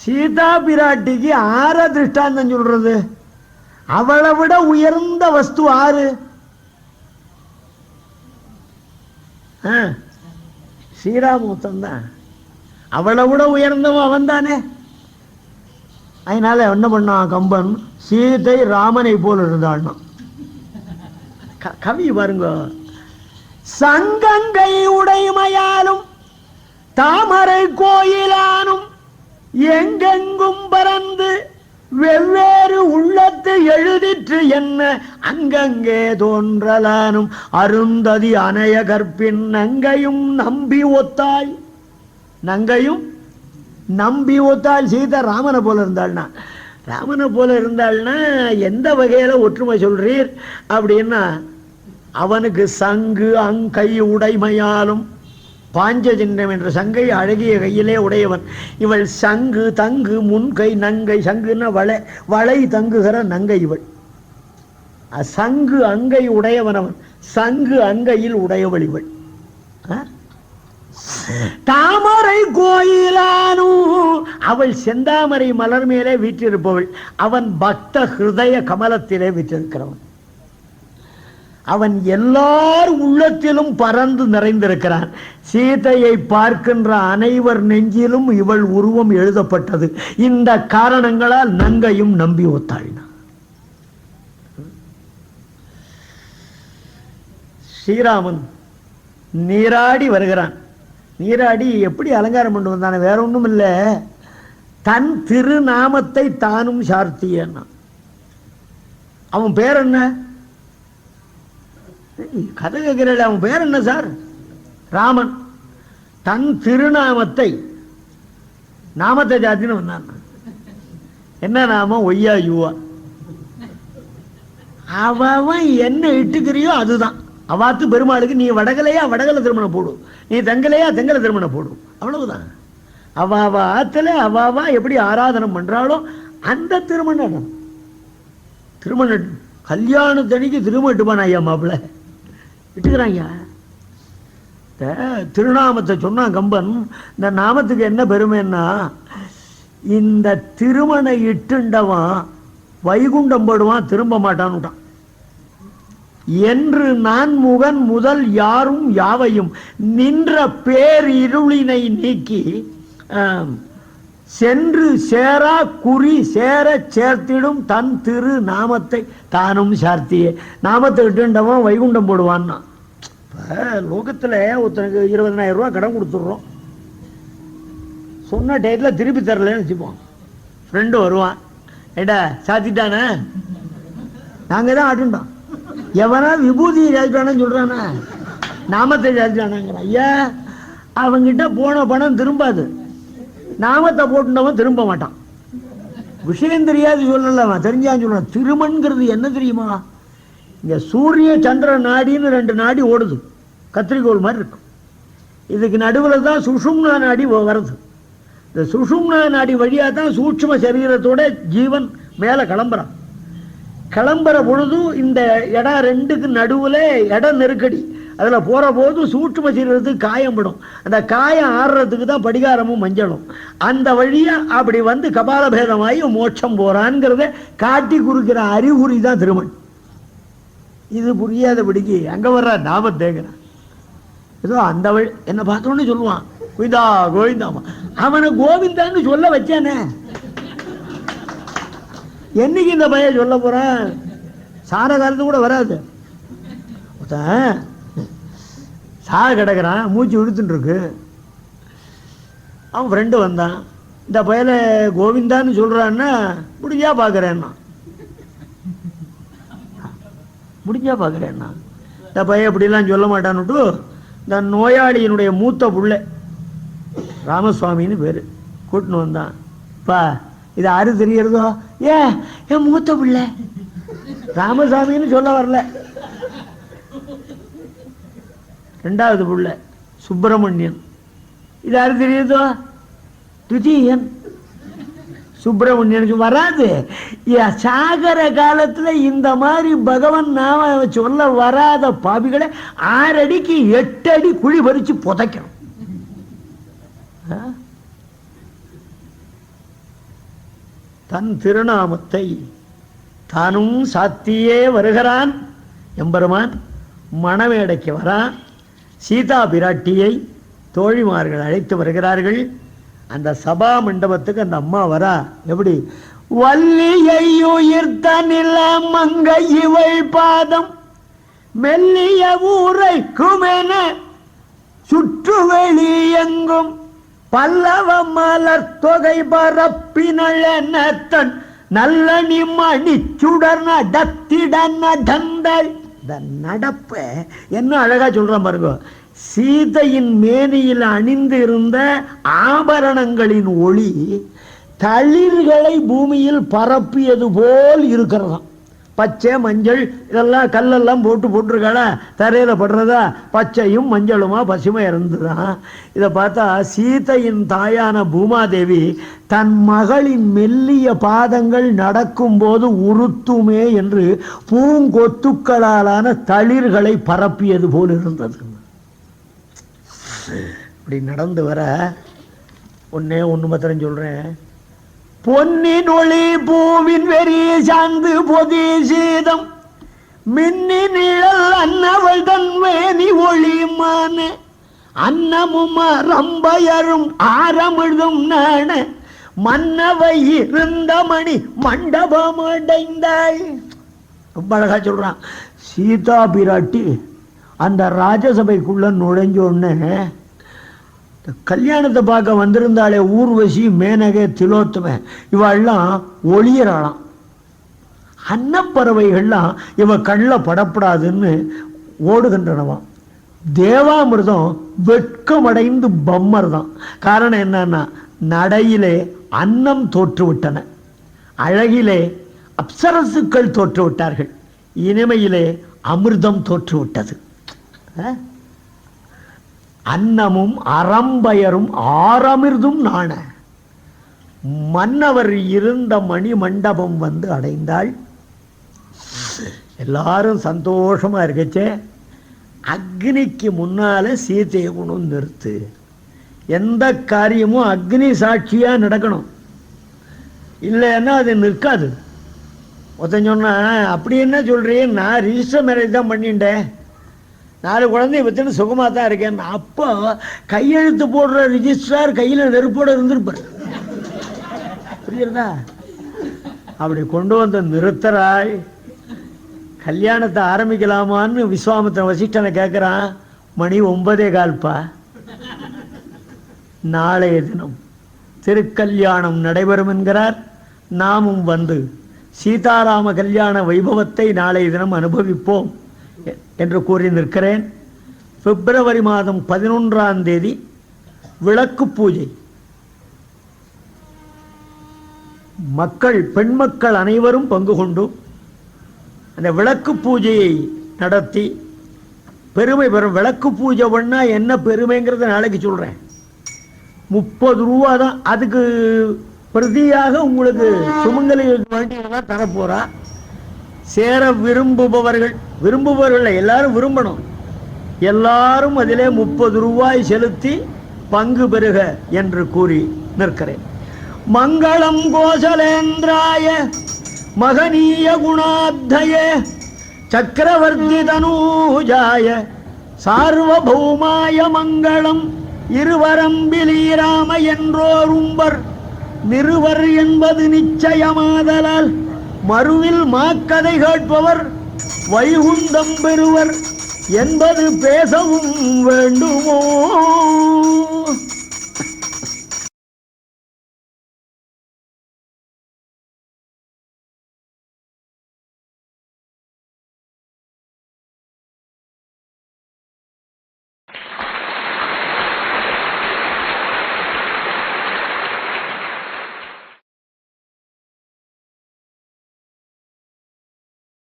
சீதா பிராட்டிக்கு ஆற திருஷ்டாந்தம் சொல்றது? அவளை விட உயர்ந்த வஸ்து ஆறு? ஸ்ரீராமூர்த்தன் தான். அவளை விட உயர்ந்தவன் அவன் தானே. அதனால என்ன பண்ணான் கம்பன்? சீதை ராமனை போல் இருந்தாள்னா. கவி பாருங்க. சங்கங்கை உடைமையாலும் தாமரை கோயிலானும் எங்கெங்கும் பறந்து வெவ்வேறு உள்ளத்து எழுதிற்று என்ன அங்கங்கே தோன்றலானும் அருந்ததி அணைய கற்பின் நங்கையும் நம்பி ஒத்தாய். நங்கையும் நம்பி ஒத்தாள். சீதா ராமனை போல இருந்தாள்னா, ராமனை போல இருந்தாள்னா எந்த வகையில ஒற்றுமை சொல்றீர் அப்படின்னா, அவனுக்கு சங்கு அங்கை உடைமையாலும் பாஞ்சஜன்யம் என்ற சங்கை அழகிய கையிலே உடையவன். இவள் சங்கு தங்கு முன்கை நங்கை. சங்குன்னா வளை தங்குகிற நங்கை இவள். சங்கு அங்கை உடையவன் அவன். சங்கு அங்கையில் உடையவள் இவள். தாமரை கோயிலானும் அவள் செந்தாமரை மலர் மேலே வீற்றிருப்பவள். அவன் பக்த ஹிருதய கமலத்திலே வீற்றிருக்கிறவன். அவன் எல்லார் உள்ளத்திலும் பறந்து நிறைந்திருக்கிறான். சீதையை பார்க்கின்ற அனைவர் நெஞ்சிலும் இவள் உருவம் எழுதப்பட்டது. இந்த காரணங்களால் நங்கையும் நம்பி ஒத்தாள். ஸ்ரீராமன் நீராடி வருகிறான். நீராடி எப்படி அலங்காரம் கொண்டு வந்தான? வேற ஒண்ணும் இல்லை, தன் திருநாமத்தை தானும் சார்த்தியன்னா. அவன் பேர் என்ன? கதை கேட்கிறேன். அவன் பேர் என்ன சார்? ராமன். தன் திருநாமத்தை நாமத்தை ஜாத்தின்னு வந்தான். என்ன நாமம்? ஒய்யா யூவா. அவன் என்ன இட்டுக்கிறியோ அதுதான். அவாத்து பெருமாளுக்கு நீ வடகலையா வடகலை திருமணம் போடு, நீ தெங்கலையா தெங்கலை திருமணம் போடு, அவ்வளவுதான். அவாவா ஆத்துல அவாவா எப்படி ஆராதனம் பண்றாளோ அந்த திருமணம். திருமணம் கல்யாணத்தன்னைக்கு திருமணம் இட்டுப்பான் ஐயா மாப்பிள்ள இட்டுக்கிறாங்க. திருநாமத்தை சொன்னான் கம்பன். இந்த நாமத்துக்கு என்ன பெருமைன்னா, இந்த திருமண இட்டுண்டவன் வைகுண்டம் போடுவான், திரும்ப மாட்டான்னுட்டான். என்று நான் முகன் முதல் யாரும் யாவையும் நின்ற பேர் இருளினை நீக்கி சென்று சேரா குறி சேர சேர்த்திடும் தன் திரு நாமத்தை தானும் சார்த்தியே. நாமத்தை விட்டுண்டவன் வைகுண்டம் போடுவான்னா. லோகத்துல ஒருத்தனுக்கு 20,000 ரூபாய் கடன் கொடுத்துடுறோம், சொன்ன டயத்துல திருப்பி தரலன்னு வச்சுப்போம். ஃப்ரெண்டு வருவான், ஏடா சாத்திட்டானே, நாங்க தான் ஆட்டுண்டோம். எவனா விபூதி சாத்திட்டானு சொல்றானா, நாமத்தை சாத்திட்டானாங்கிறான். ஐயா, அவங்கிட்ட போன பணம் திரும்பாது, நாமத்தை போட்டுட்டவன் திரும்ப மாட்டான். விஷயம் தெரியாது சொல்லலாம், தெரிஞ்சான்னு சொல்லலாம். திருமண்கிறது என்ன தெரியுமா? இங்க சூரிய சந்திர நாடின்னு 2 நாடி ஓடுது, கத்திரிக்கோள் மாதிரி இருக்கும். இதுக்கு நடுவில் தான் சுஷும்னா நாடி வருது. இந்த சுஷும்னா நாடி வழியாக தான் சூட்சும சரீரத்தோட ஜீவன் மேலே கிளம்புற பொழுது இந்த இடம் 2க்கு நடுவில் இடம் நெருக்கடி. அதில் போகிற போது சூட்சும சரீரத்துக்கு காயப்படும். அந்த காயம் ஆடுறதுக்கு தான் படிகாரமும் மஞ்சளும். அந்த வழியாக அப்படி வந்து கபாலபேதமாகி மோட்சம் போகிறான்ங்கிறத காட்டி குறிக்கிற அறிகுறி தான் திருமண். இது புரியாதபடிக்கு அங்கே வர்ற நாமத்தேங்கிறான். ஏதோ அந்த வழி என்னை பார்த்தோன்னு சொல்லுவான், கோவிந்தா கோவிந்தாமா. அவனை கோவிந்தான்னு சொல்ல வச்சானே, என்னைக்கு இந்த பையன் சொல்ல போறான்? சார காலத்து கூட வராது. சார கிடக்குறான், மூச்சு விடுத்துட்டு இருக்கு. அவன் ஃப்ரெண்டு வந்தான், இந்த பையனை கோவிந்தான்னு சொல்றான்னா முடிஞ்சா பார்க்குறேன்னா, இந்த பையன் இப்படிலாம் சொல்ல மாட்டான்னுட்டு இந்த நோயாளியினுடைய மூத்த புள்ள ராமசுவாமின்னு பேர் கூட்டின்னு வந்தான். பா இது யாரு தெரியறதோ? என் மூத்த பிள்ளை ராமசாமின்னு சொல்ல வரல. 2வது புள்ள சுப்பிரமணியன். இது யாரு தெரியுதோ? துதியன். சுப்பிரமணியன் வராது. சாகர காலத்துல இந்த மாதிரி பகவான் நாம சொல்ல வராத பாபிகளை 6 அடிக்கு 8 அடி குழி பறிச்சு புதைக்கணும். தன் திருநாமத்தை தானும் சாத்தியே வருகிறான் எம்பெருமான். மணமேடைக்கு வரான். சீதா பிராட்டியை தோழிமார்கள் அழைத்து வருகிறார்கள். அந்த சபா மண்டபத்துக்கு அந்த அம்மா வரா. எப்படி? வள்ளியை உயிர்த்த நில மங்கை இவள் பாதம் மெல்லிய ஊரைக்குமென சுற்றுவெளி எங்கும் பல்லவ மலர் தொகை பரப்பினழன தன் நல்லணி மணி சுடர் நடத்திட நடந்தாள். இந்த நடப்ப என்ன அழகா சொல்றான் பாருங்க. சீதையின் மேனியில் அணிந்து இருந்த ஆபரணங்களின் ஒளி தளிர்களை பூமியில் பரப்பியது போல் இருக்கிறதாம். பச்சை மஞ்சள் இதெல்லாம் கல்லெல்லாம் போட்டிருக்காளா, தரையில படுறதா பச்சையும் மஞ்சளுமா பசுமை இருந்துதான். இதை பார்த்தா சீதையின் தாயான பூமாதேவி தன் மகளின் மெல்லிய பாதங்கள் நடக்கும் போது உறுத்துமே என்று பூங்கொத்துக்களாலான தளிர்களை பரப்பியது போல் இருந்தது. இப்படி நடந்து வர ஒன்று மாத்திரம் சொல்றேன். பொன்னின் ஒளி பூவின் வெறி சார்ந்து பொதி சீதம் மின்னி நிழல் அன்னவள் தன்மேனி ஒளிமான அன்னமும் ரம்பயரும் ஆரமிழுதும் நாண மன்னவை இருந்த மணி மண்டபம் அடைந்தாள். ரொம்ப அழகா சொல்றான். சீதா பிராட்டி அந்த ராஜசபைக்குள்ள நுழைஞ்ச உடனே கல்யாணத்தை பார்க்க வந்திருந்தாலே ஊர்வசி மேனகை திலோத்தம இவெல்லாம் ஒளியறாளாம். அன்னப்பறவைகள்லாம் இவ கண்ணில் படப்படாதுன்னு ஓடுகின்றனவாம். தேவாமிர்தம் வெட்கமடைந்து பம்மர் தான். காரணம் என்னன்னா, நடையிலே அன்னம் தோற்றுவிட்டன, அழகிலே அப்சரசுக்கள் தோற்றுவிட்டார்கள், இனிமையிலே அமிர்தம் தோற்றுவிட்டது. அன்னமும் அறம்பயரும் ஆரமிர்தும் நாண மன்னவர் இருந்த மணி மண்டபம் வந்து அடைந்தாள். எல்லாரும் சந்தோஷமா இருக்கச்சே அக்னிக்கு முன்னால சீதையை கொண்டு நிறுத்து. எந்த காரியமும் அக்னி சாட்சியா நடக்கணும், இல்லைன்னா அது நிற்காது. ஒருத்தன் சொன்னா அப்படி என்ன சொல்றேன், நான் ரிஜிஸ்டர் மேரேஜ் தான் பண்ணிட்டேன், 4 குழந்தைய பத்தின சுகமா தான் இருக்கேன். அப்போ கையெழுத்து போடுற ரிஜிஸ்ட்ரார் கையில நெருப்போட இருந்திருப்பார், புரியுறதா? அப்படி கொண்டு வந்து நிறுத்தராய். கல்யாணத்தை ஆரம்பிக்கலாமான்னு விஸ்வாமித்திர வசிஷ்டனை கேட்கிறான். மணி 9:15. நாளைய தினம் திருக்கல்யாணம் நடைபெறும் என்கிறார். நாமும் வந்து சீதாராம கல்யாண வைபவத்தை நாளைய தினம் அனுபவிப்போம் என்று கூறி நிற்கிறேன். பிப்ரவரி மாதம் 11ஆம் தேதி விளக்கு பூஜை. மக்கள் பெண் மக்கள் அனைவரும் பங்கு கொண்டு அந்த விளக்கு பூஜையை நடத்தி பெருமை பெறும். விளக்கு பூஜை பண்ணா என்ன பெருமைங்கிறத நாளைக்கு சொல்றேன். 30 ரூபா தான் அதுக்கு பிரதியாக உங்களுக்கு சுமங்கலிகளுக்கு வேண்டியதெல்லாம் தரப்போறா. சேர விரும்புபவர்கள் எல்லாரும் விரும்பணும். எல்லாரும் அதிலே 30 ரூபாய் செலுத்தி பங்கு பெறுக என்று கூறி நிற்கிறேன். மங்களம் கோசலேந்திராய மகனீய குணாப்தய சக்கரவர்த்தி தனூஜாய சார்வபௌமாய மங்களம். இருவரம்பிலீராம என்றோரும்பர் நிறுவர் என்பது நிச்சயமாதலால் மறுவில் மாக்கதை கேட்பவர் வைகுந்தம் பெறுவர் என்பது பேசவும் வேண்டுமோ?